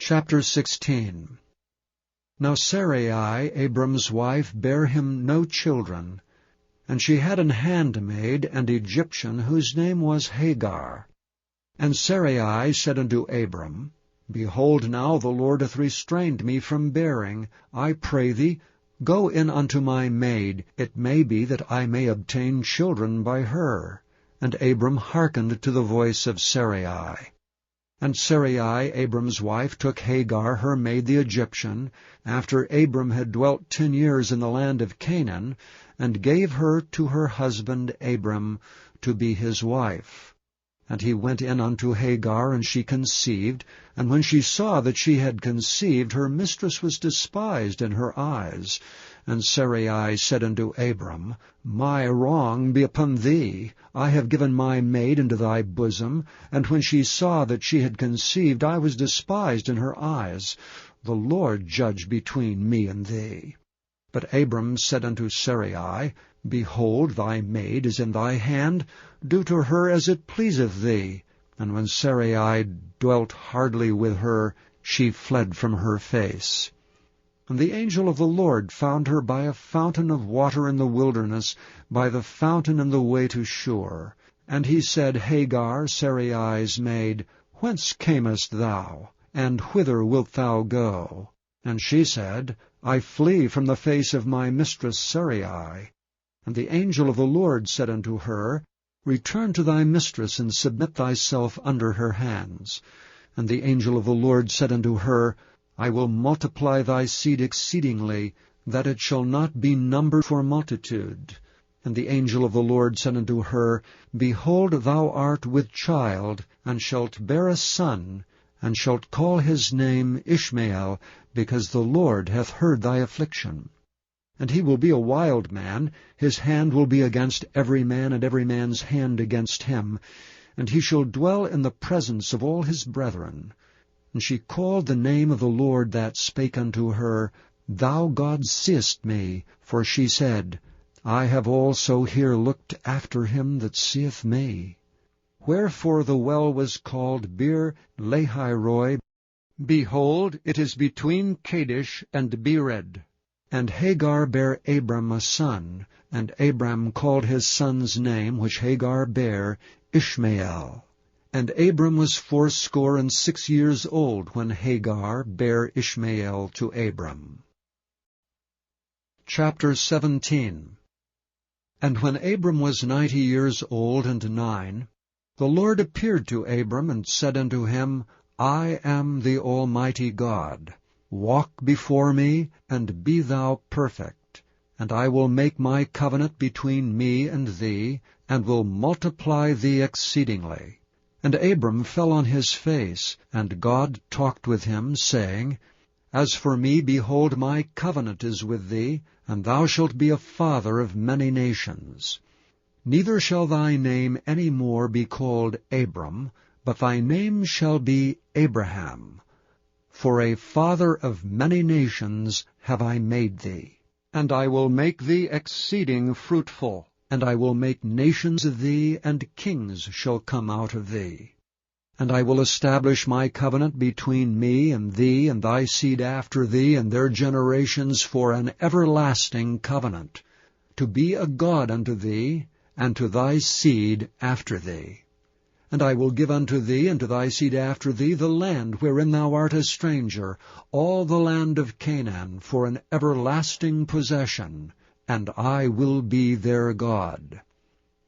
Chapter 16. Now Sarai, Abram's wife, bare him no children, and she had an handmaid, an Egyptian, whose name was Hagar. And Sarai said unto Abram, Behold, now the Lord hath restrained me from bearing. I pray thee, go in unto my maid. It may be that I may obtain children by her. And Abram hearkened to the voice of Sarai. And Sarai, Abram's wife, took Hagar, her maid the Egyptian, after Abram had dwelt 10 years in the land of Canaan, and gave her to her husband Abram to be his wife. And he went in unto Hagar, and she conceived. And when she saw that she had conceived, her mistress was despised in her eyes. And Sarai said unto Abram, My wrong be upon thee. I have given my maid into thy bosom. And when she saw that she had conceived, I was despised in her eyes. The Lord judge between me and thee. But Abram said unto Sarai, Behold, thy maid is in thy hand. Do to her as it pleaseth thee. And when Sarai dwelt hardly with her, she fled from her face. And the angel of the Lord found her by a fountain of water in the wilderness, by the fountain in the way to Shur. And he said, Hagar, Sarai's maid, whence camest thou, and whither wilt thou go? And she said, I flee from the face of my mistress Sarai. And the angel of the Lord said unto her, Return to thy mistress, and submit thyself under her hands. And the angel of the Lord said unto her, I will multiply thy seed exceedingly, that it shall not be numbered for multitude. And the angel of the Lord said unto her, Behold, thou art with child, and shalt bear a son, and shalt call his name Ishmael, because the Lord hath heard thy affliction. And he will be a wild man, his hand will be against every man, and every man's hand against him, and he shall dwell in the presence of all his brethren. And she called the name of the Lord that spake unto her, Thou God seest me, for she said, I have also here looked after him that seeth me. Wherefore the well was called Bir Lahairoi. Behold, it is between Kadesh and Bered. And Hagar bare Abram a son, and Abram called his son's name, which Hagar bare, Ishmael. And Abram was 86 years old when Hagar bare Ishmael to Abram. Chapter 17. And when Abram was 90 years old and 9, the Lord appeared to Abram, and said unto him, I am the Almighty God. Walk before me, and be thou perfect. And I will make my covenant between me and thee, and will multiply thee exceedingly. And Abram fell on his face, and God talked with him, saying, As for me, behold, my covenant is with thee, and thou shalt be a father of many nations. Neither shall thy name any more be called Abram, but thy name shall be Abraham. For a father of many nations have I made thee. And I will make thee exceeding fruitful. And I will make nations of thee, and kings shall come out of thee. And I will establish my covenant between me and thee and thy seed after thee and their generations for an everlasting covenant, to be a God unto thee, and to thy seed after thee. And I will give unto thee and to thy seed after thee the land wherein thou art a stranger, all the land of Canaan, for an everlasting possession, and I will be their God.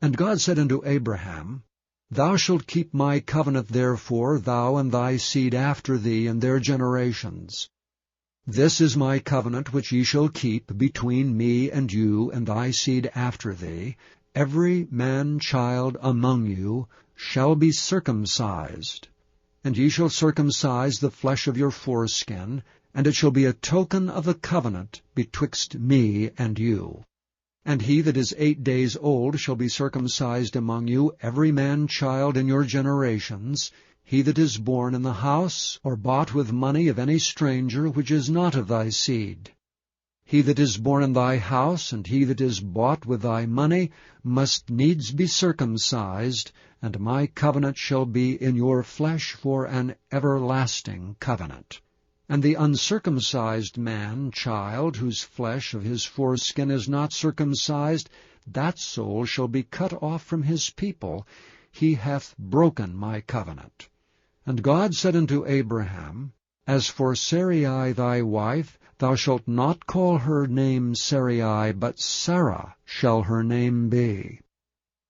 And God said unto Abraham, Thou shalt keep my covenant therefore, thou and thy seed after thee and their generations. This is my covenant which ye shall keep between me and you and thy seed after thee. Every man-child among you shall be circumcised. And ye shall circumcise the flesh of your foreskin, and it shall be a token of the covenant betwixt me and you. And he that is 8 days old shall be circumcised among you, every man-child in your generations, he that is born in the house, or bought with money of any stranger which is not of thy seed. He that is born in thy house, and he that is bought with thy money, must needs be circumcised, and my covenant shall be in your flesh for an everlasting covenant. And the uncircumcised man, child, whose flesh of his foreskin is not circumcised, that soul shall be cut off from his people. He hath broken my covenant. And God said unto Abraham, As for Sarai thy wife, thou shalt not call her name Sarai, but Sarah shall her name be.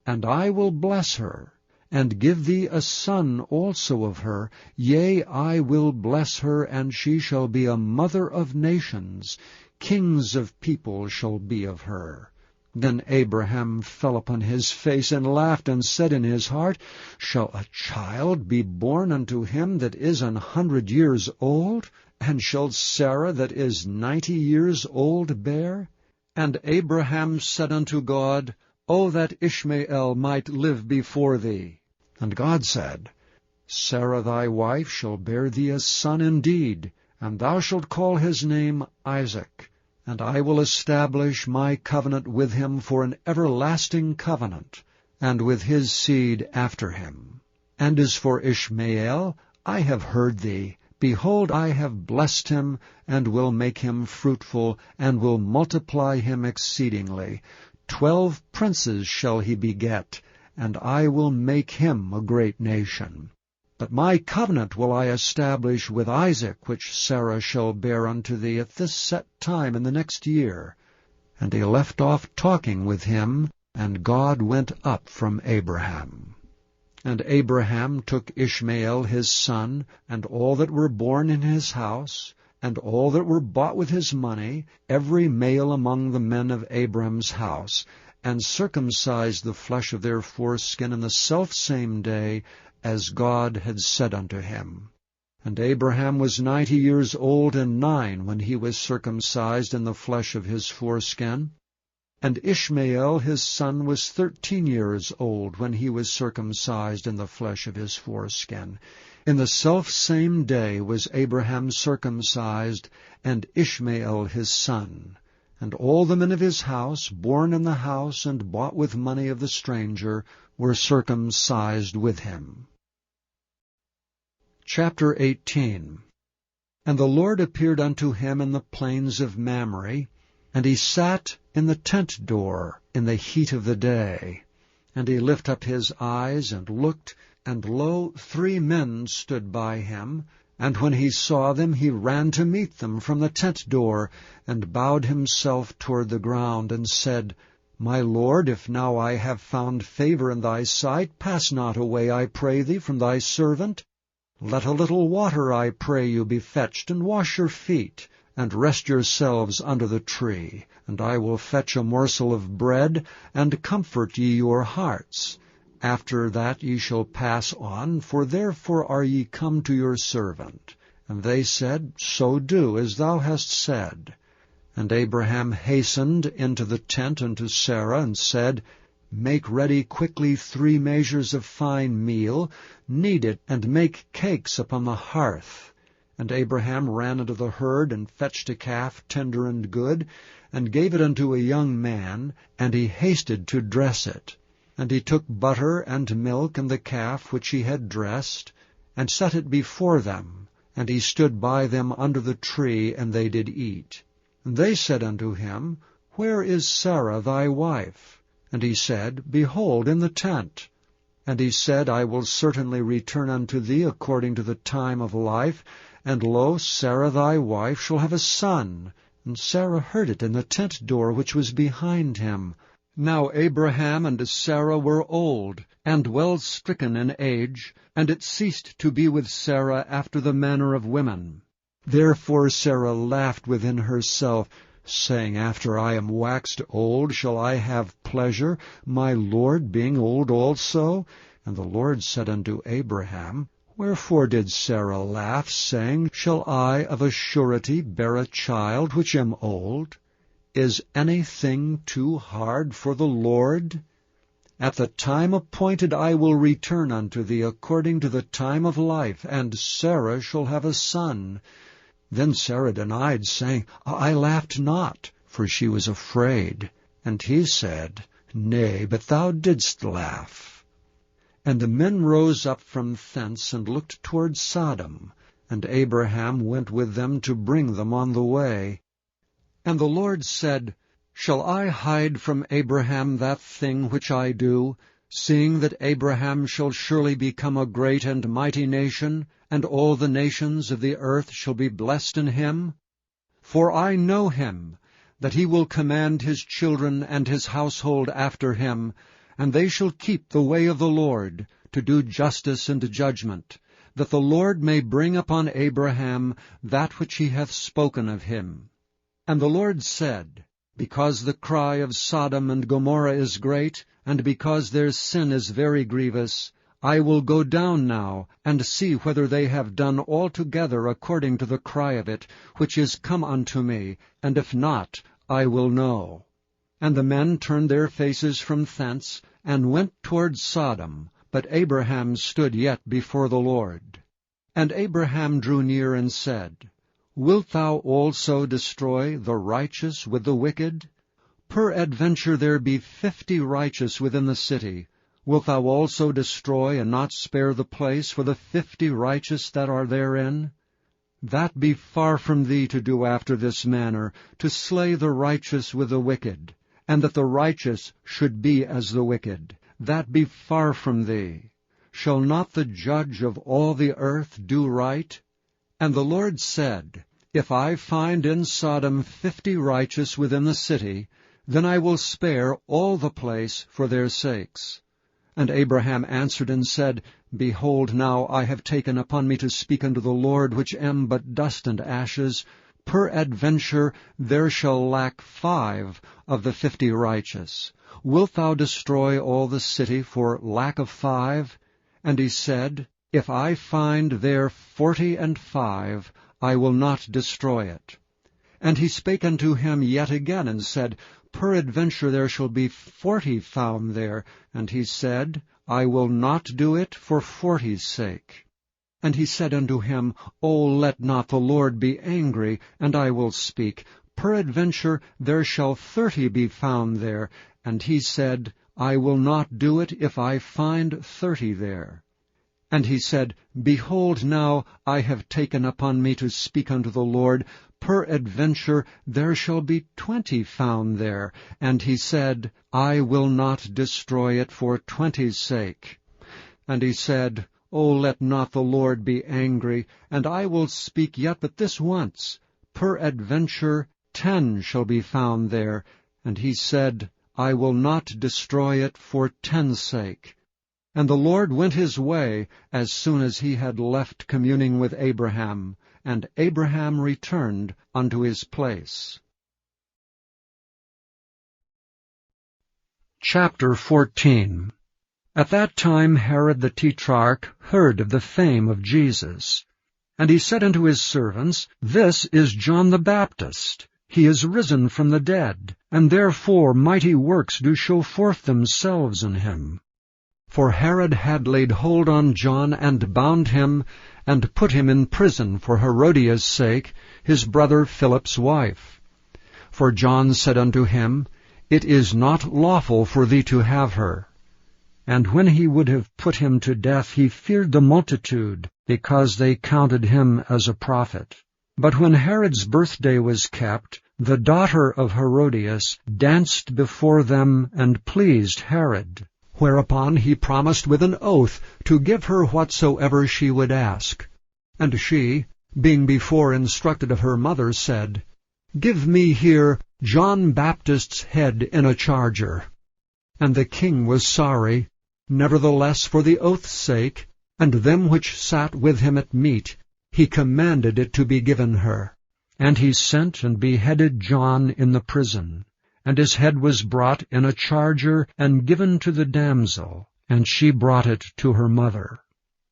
And I will bless her, and give thee a son also of her. Yea, I will bless her, and she shall be a mother of nations. Kings of people shall be of her. Then Abraham fell upon his face, and laughed, and said in his heart, Shall a child be born unto him that is 100 years old? And shall Sarah that is 90 years old bear? And Abraham said unto God, O that Ishmael might live before thee. And God said, Sarah thy wife shall bear thee a son indeed, and thou shalt call his name Isaac. And I will establish my covenant with him for an everlasting covenant, and with his seed after him. And as for Ishmael, I have heard thee. Behold, I have blessed him, and will make him fruitful, and will multiply him exceedingly. 12 princes shall he beget, and I will make him a great nation. But my covenant will I establish with Isaac, which Sarah shall bear unto thee at this set time in the next year. And he left off talking with him, and God went up from Abraham. And Abraham took Ishmael his son, and all that were born in his house, and all that were bought with his money, every male among the men of Abram's house, and circumcised the flesh of their foreskin in the selfsame day, as God had said unto him. And Abraham was 90 years old and 9 when he was circumcised in the flesh of his foreskin. And Ishmael his son was 13 years old when he was circumcised in the flesh of his foreskin. In the selfsame day was Abraham circumcised, and Ishmael his son. And all the men of his house, born in the house and bought with money of the stranger, were circumcised with him. Chapter 18. And the Lord appeared unto him in the plains of Mamre, and he sat in the tent door in the heat of the day. And he lifted up his eyes and looked, and lo, 3 men stood by him. And when he saw them, he ran to meet them from the tent door, and bowed himself toward the ground, and said, My Lord, if now I have found favor in thy sight, pass not away, I pray thee, from thy servant. Let a little water, I pray you, be fetched, and wash your feet, and rest yourselves under the tree. And I will fetch a morsel of bread, and comfort ye your hearts. After that ye shall pass on, for therefore are ye come to your servant. And they said, So do, as thou hast said. And Abraham hastened into the tent unto Sarah, and said, Make ready quickly 3 measures of fine meal, knead it, and make cakes upon the hearth. And Abraham ran unto the herd, and fetched a calf tender and good, and gave it unto a young man, and he hasted to dress it. And he took butter and milk and the calf which he had dressed, and set it before them. And he stood by them under the tree, and they did eat. And they said unto him, Where is Sarah thy wife? And he said, Behold, in the tent. And he said, I will certainly return unto thee according to the time of life, and lo, Sarah thy wife shall have a son. And Sarah heard it in the tent door which was behind him. Now Abraham and Sarah were old, and well stricken in age, and it ceased to be with Sarah after the manner of women. Therefore Sarah laughed within herself, saying, After I am waxed old, shall I have pleasure, my Lord being old also? And the Lord said unto Abraham, Wherefore did Sarah laugh, saying, Shall I of a surety bear a child which am old? Is anything too hard for the Lord? At the time appointed I will return unto thee according to the time of life, and Sarah shall have a son. Then Sarah denied, saying, I laughed not, for she was afraid. And he said, Nay, but thou didst laugh. And the men rose up from thence, and looked toward Sodom. and Abraham went with them to bring them on the way. And the Lord said, Shall I hide from Abraham that thing which I do, seeing that Abraham shall surely become a great and mighty nation, and all the nations of the earth shall be blessed in him? For I know him, that he will command his children and his household after him, and they shall keep the way of the Lord, to do justice and judgment, that the Lord may bring upon Abraham that which he hath spoken of him. And the Lord said, Because the cry of Sodom and Gomorrah is great, and because their sin is very grievous, I will go down now, and see whether they have done altogether according to the cry of it, which is come unto me, and if not, I will know. And the men turned their faces from thence, and went toward Sodom, but Abraham stood yet before the Lord. And Abraham drew near and said, Wilt thou also destroy the righteous with the wicked? Peradventure there be 50 righteous within the city. Wilt thou also destroy and not spare the place for the 50 righteous that are therein? That be far from thee to do after this manner, to slay the righteous with the wicked, and that the righteous should be as the wicked. That be far from thee. Shall not the judge of all the earth do right? And the Lord said, If I find in Sodom 50 righteous within the city, then I will spare all the place for their sakes. And Abraham answered and said, Behold, now I have taken upon me to speak unto the Lord, which am but dust and ashes. Peradventure there shall lack 5 of the 50 righteous. Wilt thou destroy all the city for lack of 5? And he said, If I find there 45, I will not destroy it. And he spake unto him yet again, and said, Peradventure there shall be 40 found there. And he said, I will not do it for 40's sake. And he said unto him, O let not the Lord be angry, and I will speak. Peradventure there shall 30 be found there. And he said, I will not do it if I find 30 there. And he said, Behold, now I have taken upon me to speak unto the Lord. Peradventure there shall be 20 found there. And he said, I will not destroy it for 20's sake. And he said, O let not the Lord be angry, and I will speak yet but this once. Peradventure 10 shall be found there. And he said, I will not destroy it for 10's sake. And the Lord went his way as soon as he had left communing with Abraham, and Abraham returned unto his place. Chapter 14. At that time Herod the Tetrarch heard of the fame of Jesus. And he said unto his servants, This is John the Baptist. He is risen from the dead, and therefore mighty works do show forth themselves in him. For Herod had laid hold on John, and bound him, and put him in prison for Herodias' sake, his brother Philip's wife. For John said unto him, It is not lawful for thee to have her. And when he would have put him to death, he feared the multitude, because they counted him as a prophet. But when Herod's birthday was kept, the daughter of Herodias danced before them, and pleased Herod. Whereupon he promised with an oath to give her whatsoever she would ask. And she, being before instructed of her mother, said, Give me here John Baptist's head in a charger. And the king was sorry, nevertheless for the oath's sake, and them which sat with him at meat, he commanded it to be given her. And he sent and beheaded John in the prison. And his head was brought in a charger, and given to the damsel, and she brought it to her mother.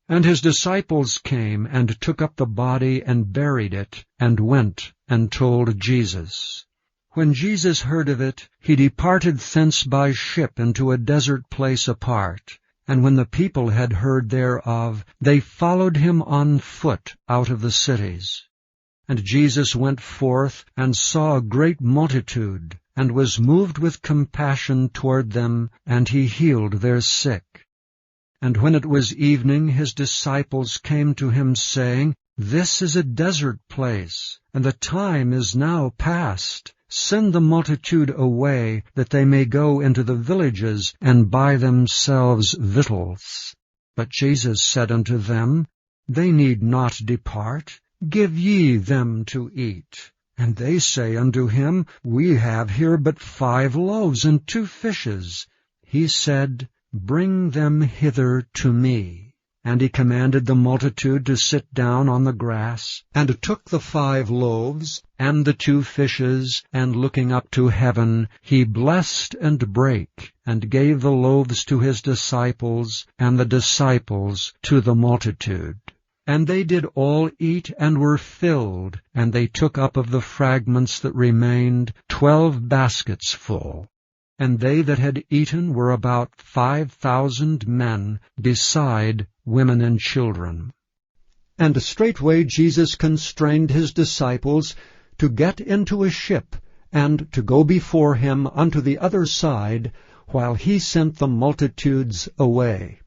And his disciples came, and took up the body, and buried it, and went and told Jesus. When Jesus heard of it, he departed thence by ship into a desert place apart. And when the people had heard thereof, they followed him on foot out of the cities. And Jesus went forth, and saw a great multitude, and was moved with compassion toward them, and he healed their sick. And when it was evening, his disciples came to him, saying, "This is a desert place, and the time is now past. Send the multitude away, that they may go into the villages and buy themselves victuals." But Jesus said unto them, "They need not depart. Give ye them to eat." And they say unto him, "We have here but 5 loaves and 2 fishes. He said, "Bring them hither to me." And he commanded the multitude to sit down on the grass, and took the 5 loaves and the 2 fishes, and looking up to heaven, he blessed and brake, and gave the loaves to his disciples, and the disciples to the multitude. And they did all eat and were filled, and they took up of the fragments that remained 12 baskets full. And they that had eaten were about 5,000 men, beside women and children. And straightway Jesus constrained his disciples to get into a ship, and to go before him unto the other side, while he sent the multitudes away.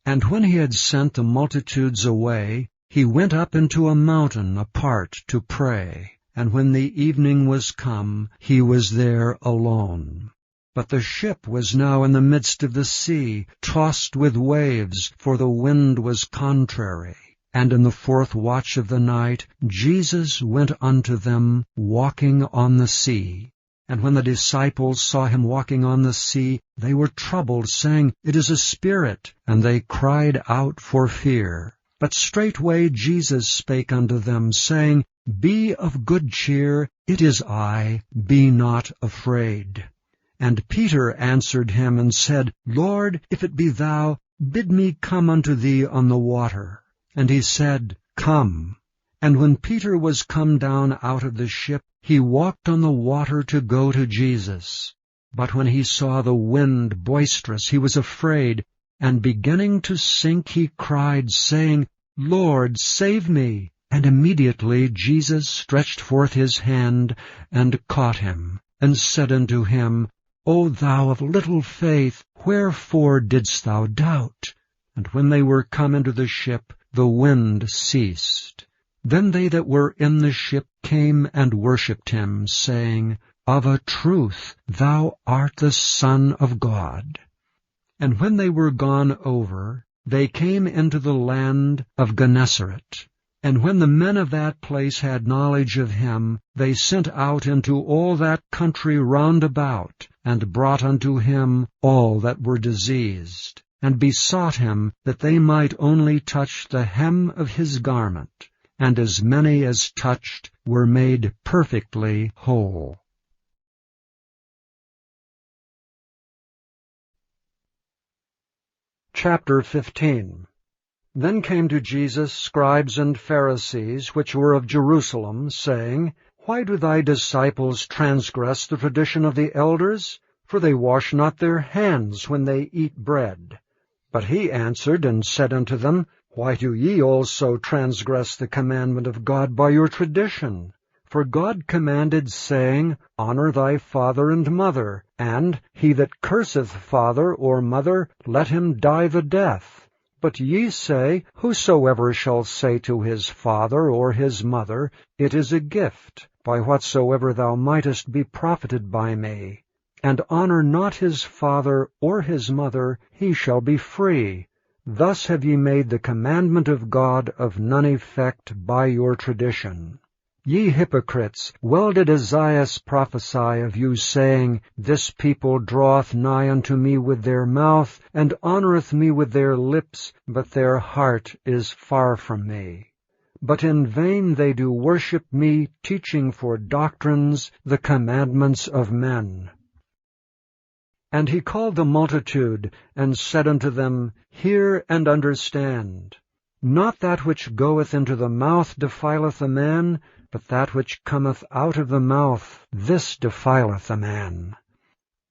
And when he had sent the multitudes away, he went up into a mountain apart to pray. And when the evening was come, he was there alone. But the ship was now in the midst of the sea, tossed with waves, for the wind was contrary. And in the 4th watch of the night, Jesus went unto them, walking on the sea. And when the disciples saw him walking on the sea, they were troubled, saying, "It is a spirit." And they cried out for fear. But straightway Jesus spake unto them, saying, "Be of good cheer, it is I, be not afraid." And Peter answered him and said, "Lord, if it be thou, bid me come unto thee on the water." And he said, "Come." And when Peter was come down out of the ship, he walked on the water to go to Jesus. But when he saw the wind boisterous, he was afraid, and beginning to sink, he cried, saying, "Lord, save me." And immediately Jesus stretched forth his hand, and caught him, and said unto him, "O thou of little faith, wherefore didst thou doubt?" And when they were come into the ship, the wind ceased. Then they that were in the ship came and worshipped him, saying, "Of a truth thou art the Son of God." And when they were gone over, they came into the land of Gennesaret. And when the men of that place had knowledge of him, they sent out into all that country round about, and brought unto him all that were diseased, and besought him that they might only touch the hem of his garment. And as many as touched were made perfectly whole. Chapter 15. Then came to Jesus scribes and Pharisees, which were of Jerusalem, saying, "Why do thy disciples transgress the tradition of the elders? For they wash not their hands when they eat bread." But he answered and said unto them, "Why do ye also transgress the commandment of God by your tradition? For God commanded, saying, Honor thy father and mother, and he that curseth father or mother, let him die the death. But ye say, Whosoever shall say to his father or his mother, It is a gift, by whatsoever thou mightest be profited by me, and honor not his father or his mother, he shall be free. Thus have ye made the commandment of God of none effect by your tradition. Ye hypocrites, well did Esaias prophesy of you, saying, This people draweth nigh unto me with their mouth, and honoureth me with their lips, but their heart is far from me. But in vain they do worship me, teaching for doctrines the commandments of men. And he called the multitude, and said unto them, Hear and understand. Not that which goeth into the mouth defileth a man, but that which cometh out of the mouth, this defileth a man.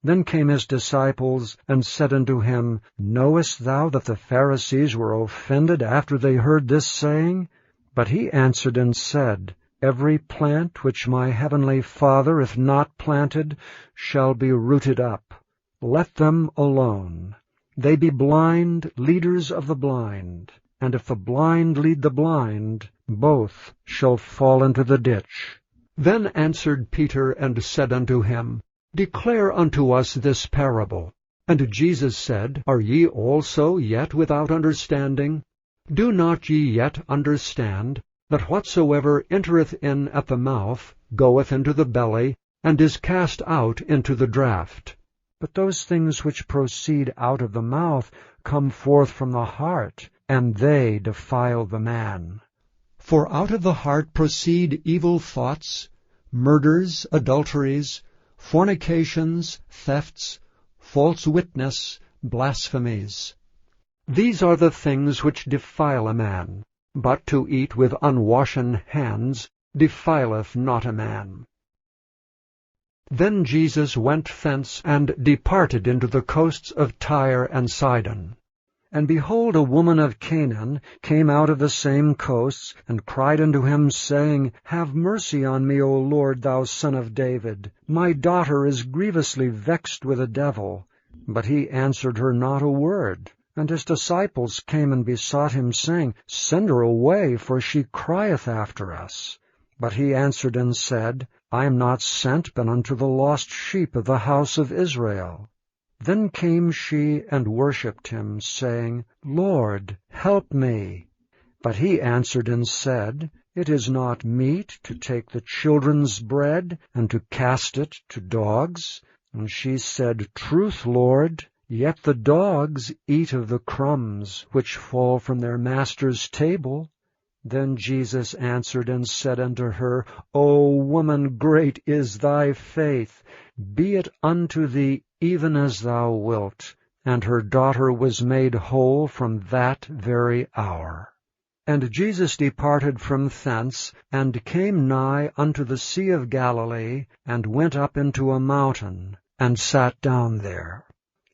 Then came his disciples, and said unto him, Knowest thou that the Pharisees were offended after they heard this saying? But he answered and said, Every plant which my heavenly Father hath not planted shall be rooted up. Let them alone. They be blind, leaders of the blind. and if the blind lead the blind, both shall fall into the ditch. Then answered Peter and said unto him, Declare unto us this parable. And Jesus said, Are ye also yet without understanding? Do not ye yet understand, that whatsoever entereth in at the mouth goeth into the belly, and is cast out into the draught? But those things which proceed out of the mouth come forth from the heart, and they defile the man. For out of the heart proceed evil thoughts, murders, adulteries, fornications, thefts, false witness, blasphemies. These are the things which defile a man, but to eat with unwashen hands defileth not a man. Then Jesus went thence, and departed into the coasts of Tyre and Sidon. And behold, a woman of Canaan came out of the same coasts, and cried unto him, saying, Have mercy on me, O Lord, thou Son of David. My daughter is grievously vexed with a devil. But he answered her not a word. And his disciples came and besought him, saying, Send her away, for she crieth after us. But he answered and said, I am not sent but unto the lost sheep of the house of Israel. Then came she and worshipped him, saying, Lord, help me. But he answered and said, It is not meet to take the children's bread, and to cast it to dogs. And she said, Truth, Lord, yet the dogs eat of the crumbs which fall from their master's table. Then Jesus answered and said unto her, O woman, great is thy faith. Be it unto thee even as thou wilt. And her daughter was made whole from that very hour. And Jesus departed from thence, and came nigh unto the Sea of Galilee, and went up into a mountain, and sat down there.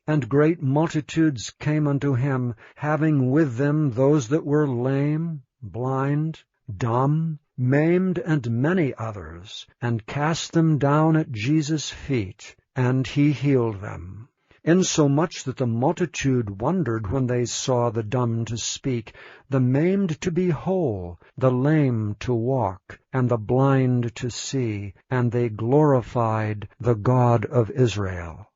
And great multitudes came unto him, having with them those that were lame, blind, dumb, maimed, and many others, and cast them down at Jesus' feet, and he healed them. Insomuch that the multitude wondered when they saw the dumb to speak, the maimed to be whole, the lame to walk, and the blind to see, and they glorified the God of Israel.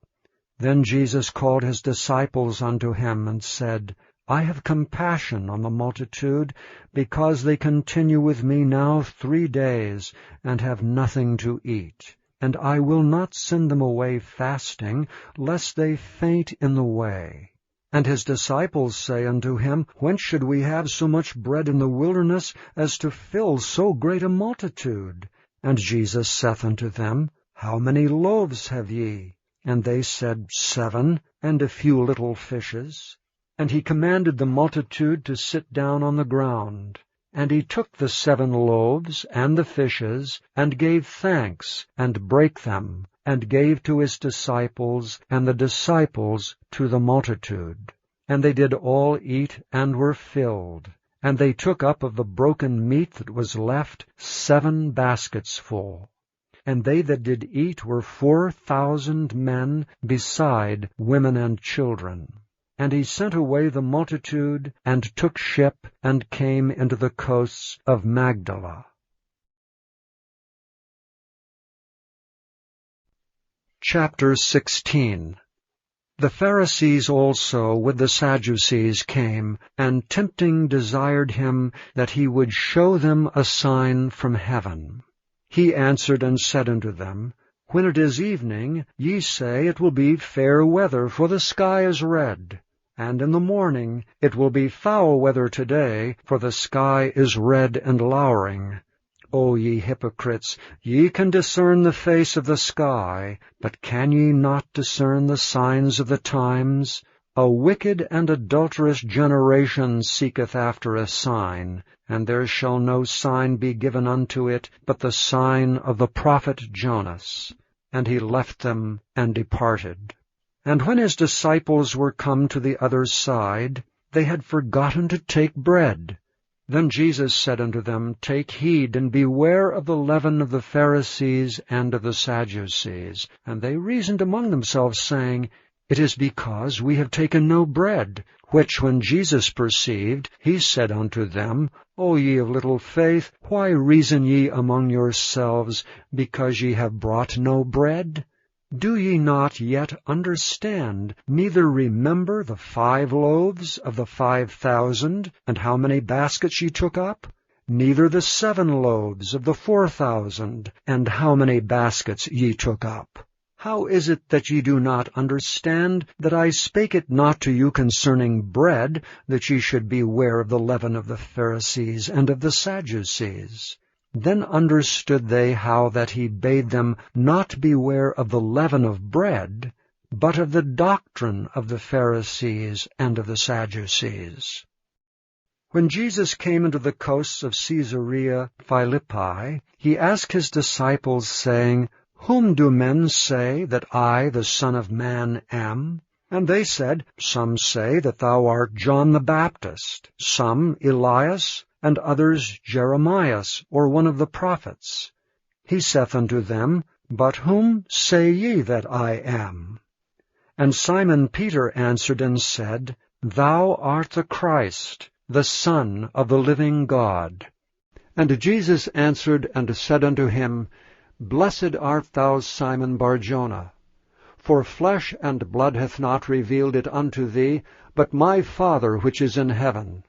Then Jesus called his disciples unto him, and said, I have compassion on the multitude, because they continue with me now 3 days, and have nothing to eat. And I will not send them away fasting, lest they faint in the way. And his disciples say unto him, Whence should we have so much bread in the wilderness, as to fill so great a multitude? And Jesus saith unto them, How many loaves have ye? And they said, 7, and a few little fishes. And he commanded the multitude to sit down on the ground. And he took the 7 loaves and the fishes, and gave thanks, and brake them, and gave to his disciples, and the disciples to the multitude. And they did all eat, and were filled. And they took up of the broken meat that was left 7 baskets full. And they that did eat were 4,000 men, beside women and children. And he sent away the multitude, and took ship, and came into the coasts of Magdala. Chapter 16. The Pharisees also with the Sadducees came, and tempting desired him that he would show them a sign from heaven. He answered and said unto them, When it is evening, ye say, It will be fair weather, for the sky is red. And in the morning, It will be foul weather today, for the sky is red and lowering. O ye hypocrites, ye can discern the face of the sky, but can ye not discern the signs of the times? A wicked and adulterous generation seeketh after a sign, and there shall no sign be given unto it, but the sign of the prophet Jonas. And he left them and departed. And when his disciples were come to the other side, they had forgotten to take bread. Then Jesus said unto them, Take heed, and beware of the leaven of the Pharisees and of the Sadducees. And they reasoned among themselves, saying, It is because we have taken no bread. Which when Jesus perceived, he said unto them, O ye of little faith, why reason ye among yourselves, because ye have brought no bread? Do ye not yet understand, neither remember the 5 loaves of the 5,000, and how many baskets ye took up? Neither the 7 loaves of the 4,000, and how many baskets ye took up? How is it that ye do not understand that I spake it not to you concerning bread, that ye should beware of the leaven of the Pharisees and of the Sadducees? Then understood they how that he bade them not beware of the leaven of bread, but of the doctrine of the Pharisees and of the Sadducees. When Jesus came into the coasts of Caesarea Philippi, he asked his disciples, saying, Whom do men say that I, the Son of Man, am? And they said, Some say that thou art John the Baptist, some Elias, and others Jeremias, or one of the prophets. He saith unto them, But whom say ye that I am? And Simon Peter answered and said, Thou art the Christ, the Son of the living God. And Jesus answered and said unto him, Blessed art thou, Simon Bar-Jonah, for flesh and blood hath not revealed it unto thee, but my Father which is in heaven.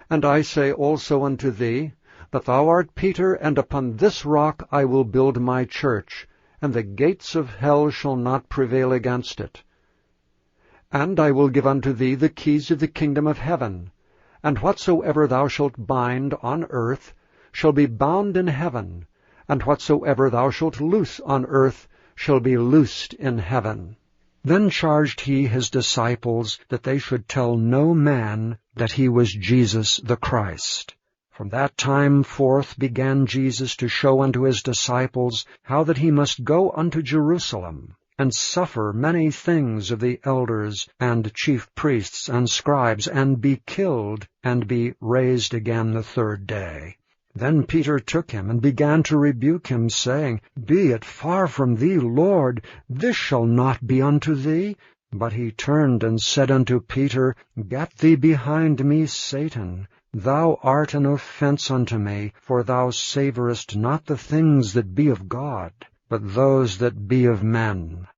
And I say also unto thee, that thou art Peter, and upon this rock I will build my church, and the gates of hell shall not prevail against it. And I will give unto thee the keys of the kingdom of heaven, and whatsoever thou shalt bind on earth shall be bound in heaven, and whatsoever thou shalt loose on earth shall be loosed in heaven. Then charged he his disciples that they should tell no man that he was Jesus the Christ. From that time forth began Jesus to show unto his disciples how that he must go unto Jerusalem, and suffer many things of the elders and chief priests and scribes, and be killed, and be raised again the 3rd day. Then Peter took him, and began to rebuke him, saying, Be it far from thee, Lord, this shall not be unto thee. But he turned and said unto Peter, Get thee behind me, Satan. Thou art an offense unto me, for thou savorest not the things that be of God, but those that be of men.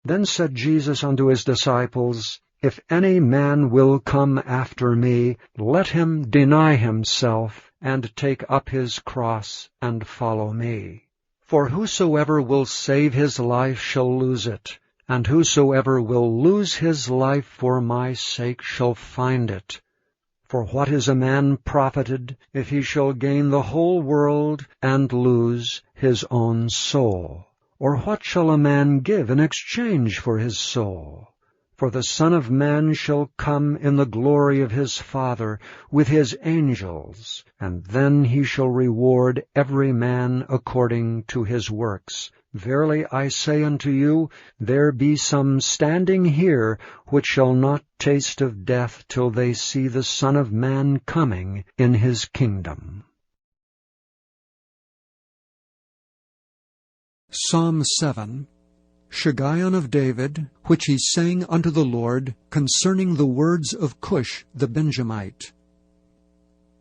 Then said Jesus unto his disciples, If any man will come after me, let him deny himself, and take up his cross, and follow me. For whosoever will save his life shall lose it, and whosoever will lose his life for my sake shall find it. For what is a man profited, if he shall gain the whole world, and lose his own soul? Or what shall a man give in exchange for his soul? For the Son of Man shall come in the glory of his Father with his angels, and then he shall reward every man according to his works. Verily I say unto you, there be some standing here which shall not taste of death till they see the Son of Man coming in his kingdom. Psalm 7. Shiggaion of David, which he sang unto the Lord, concerning the words of Cush the Benjamite.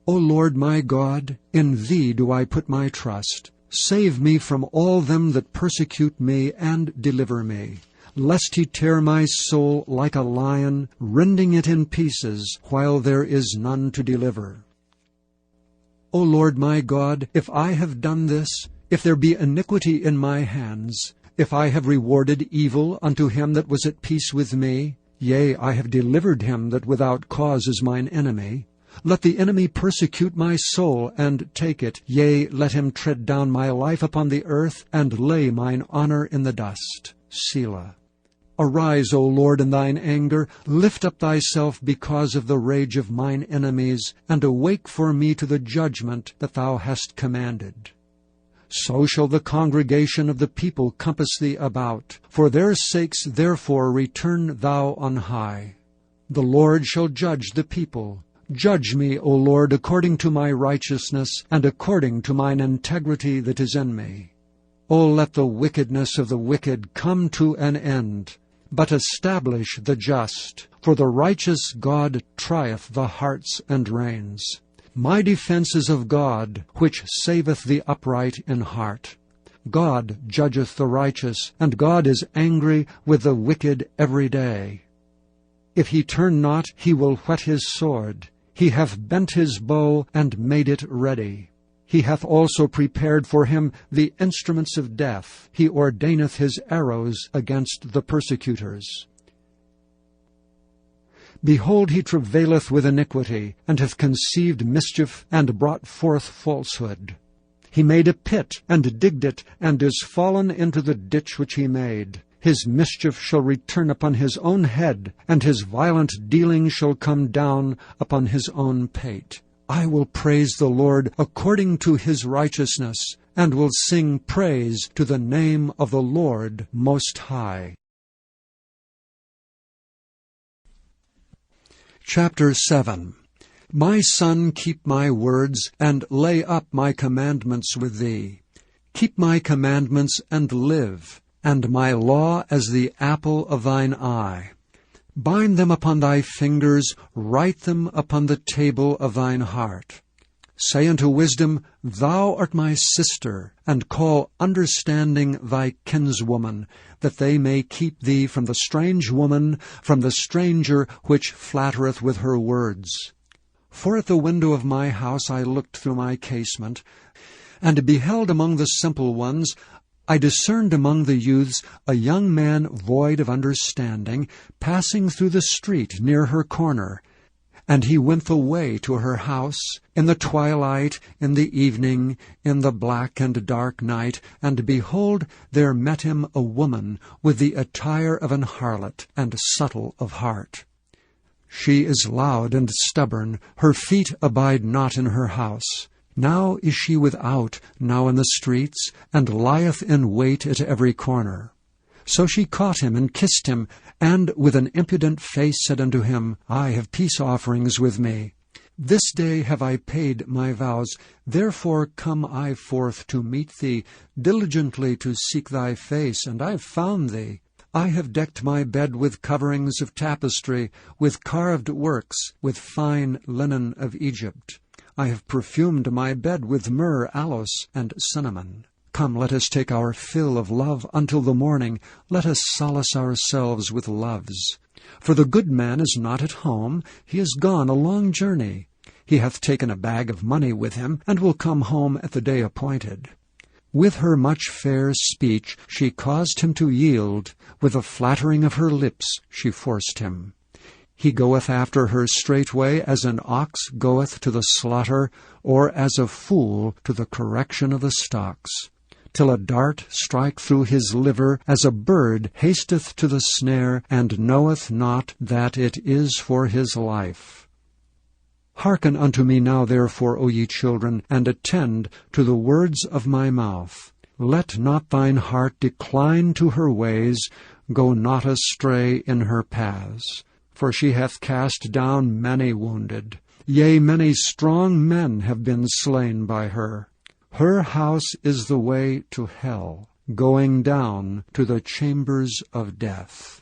O Lord my God, in thee do I put my trust. Save me from all them that persecute me, and deliver me, lest he tear my soul like a lion, rending it in pieces, while there is none to deliver. O Lord my God, if I have done this, if there be iniquity in my hands, if I have rewarded evil unto him that was at peace with me, yea, I have delivered him that without cause is mine enemy, let the enemy persecute my soul, and take it, yea, let him tread down my life upon the earth, and lay mine honor in the dust. Selah. Arise, O Lord, in thine anger, lift up thyself because of the rage of mine enemies, and awake for me to the judgment that thou hast commanded. So shall the congregation of the people compass thee about. For their sakes therefore return thou on high. The Lord shall judge the people. Judge me, O Lord, according to my righteousness, and according to mine integrity that is in me. O let the wickedness of the wicked come to an end. but establish the just. For the righteous God trieth the hearts and reins. My defense is of God, which saveth the upright in heart. God judgeth the righteous, and God is angry with the wicked every day. If he turn not, he will whet his sword. He hath bent his bow, and made it ready. He hath also prepared for him the instruments of death. He ordaineth his arrows against the persecutors. Behold, he travaileth with iniquity, and hath conceived mischief, and brought forth falsehood. He made a pit, and digged it, and is fallen into the ditch which he made. His mischief shall return upon his own head, and his violent dealing shall come down upon his own pate. I will praise the Lord according to his righteousness, and will sing praise to the name of the Lord Most High. Chapter 7. My son, keep my words, and lay up my commandments with thee. Keep my commandments, and live, and my law as the apple of thine eye. Bind them upon thy fingers, write them upon the table of thine heart. Say unto wisdom, Thou art my sister, and call understanding thy kinswoman, that they may keep thee from the strange woman, from the stranger which flattereth with her words. For at the window of my house I looked through my casement, and beheld among the simple ones, I discerned among the youths a young man void of understanding, passing through the street near her corner. And he went the way to her house, in the twilight, in the evening, in the black and dark night, and behold, there met him a woman with the attire of an harlot, and subtle of heart. She is loud and stubborn, her feet abide not in her house. Now is she without, now in the streets, and lieth in wait at every corner. So she caught him and kissed him, and with an impudent face said unto him, I have peace offerings with me. This day have I paid my vows, therefore come I forth to meet thee, diligently to seek thy face, and I have found thee. I have decked my bed with coverings of tapestry, with carved works, with fine linen of Egypt. I have perfumed my bed with myrrh, aloes, and cinnamon. Come, let us take our fill of love until the morning. Let us solace ourselves with loves. For the good man is not at home. He is gone a long journey. He hath taken a bag of money with him, and will come home at the day appointed. With her much fair speech she caused him to yield. With the flattering of her lips she forced him. He goeth after her straightway, as an ox goeth to the slaughter, or as a fool to the correction of the stocks. Till a dart strike through his liver, as a bird hasteth to the snare, and knoweth not that it is for his life. Hearken unto me now, therefore, O ye children, and attend to the words of my mouth. Let not thine heart decline to her ways, go not astray in her paths. For she hath cast down many wounded. Yea, many strong men have been slain by her. Her house is the way to hell, going down to the chambers of death.